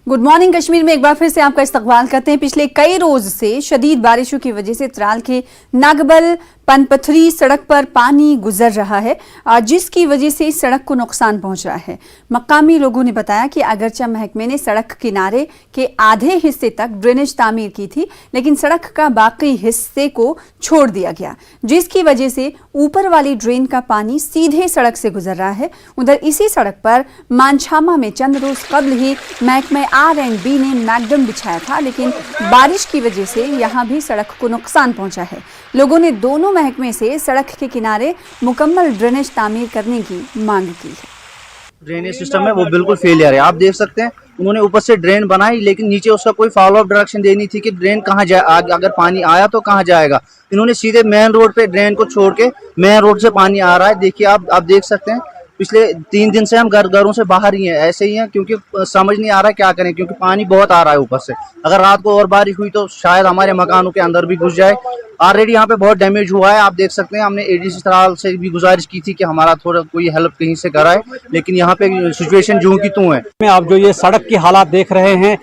Good morning. Kashmir में एक बार फिर से आपका इस्तकबाल करते हैं। पिछले कई रोज से शदीद बारिशों की वजह से त्राल के नागबल पनपथरी सड़क पर पानी गुजर रहा है, जिसकी वजह से इस सड़क को नुकसान पहुंच रहा है। मकामी लोगों ने बताया कि अगरचे महकमे ने सड़क किनारे के आधे हिस्से तक ड्रेनेज तामीर की थी, लेकिन सड़क का बाकी हिस्से को छोड़ दिया गया, जिसकी वजह से ऊपर वाली ड्रेन का पानी सीधे सड़क से गुजर रहा है। उधर इसी सड़क पर मानछामा में चंद रोज कबल ही महकमे R&B ने मैकडम बिछाया था, लेकिन बारिश की वजह से यहां भी सड़क को नुकसान पहुंचा है। लोगों ने दोनों महकमे से सड़क के किनारे मुकम्मल ड्रेनेज तामीर करने की मांग की है। ड्रेनेज सिस्टम है वो बिल्कुल फेलियर है। आप देख सकते हैं उन्होंने ऊपर से ड्रेन बनाई, लेकिन नीचे उसका कोई फॉलो अप डायरेक्शन देनी थी कि ड्रेन कहाँ जाए, अगर पानी आया तो कहाँ जाएगा। इन्होंने सीधे मेन रोड पे ड्रेन को छोड़ के मेन रोड से पानी आ रहा है। देखिए आप देख सकते हैं पिछले 3 दिन से हम घरों से बाहर ही हैं, ऐसे ही हैं, क्योंकि समझ नहीं आ रहा है क्या करें, क्योंकि पानी बहुत आ रहा है ऊपर से। अगर रात को और बारिश हुई तो शायद हमारे मकानों के अंदर भी घुस जाए। ऑलरेडी यहाँ पे बहुत डैमेज हुआ है। आप देख सकते हैं हमने ADC त्राल से भी गुजारिश की थी कि हमारा थोड़ा कोई हेल्प कहीं से कराए, लेकिन यहाँ पे सिचुएशन जूं की त्यों है। आप जो ये सड़क की हालात देख रहे हैं,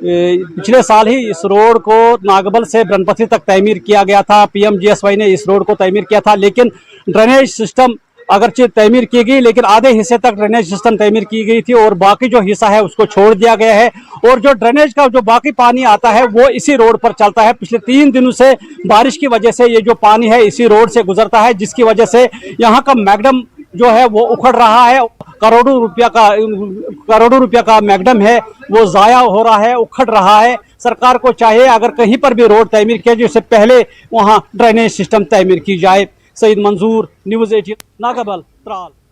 पिछले साल ही इस रोड को नागबल से ब्रह्मपथरी तक तमीर किया गया था। PMGSY ने इस रोड को तमीर किया था, लेकिन ड्रेनेज सिस्टम अगरचे तमीर की गई, लेकिन आधे हिस्से तक ड्रेनेज सिस्टम तमीर की गई थी और बाकी जो हिस्सा है उसको छोड़ दिया गया है। और जो ड्रेनेज का जो बाकी पानी आता है वो इसी रोड पर चलता है। पिछले 3 दिनों से बारिश की वजह से ये जो पानी है इसी रोड से गुजरता है, जिसकी वजह से यहाँ का मैकडम जो है वो उखड़ रहा है। करोड़ों रुपया का मैकडम है वो जाया हो रहा है, उखड़ रहा है। सरकार को चाहिए अगर कहीं पर भी रोड तमीर किया जाए उससे पहले वहाँ ड्रेनेज सिस्टम तमीर की जाए। सईद मंजूर, न्यूज़ 18, नागबल, त्राल।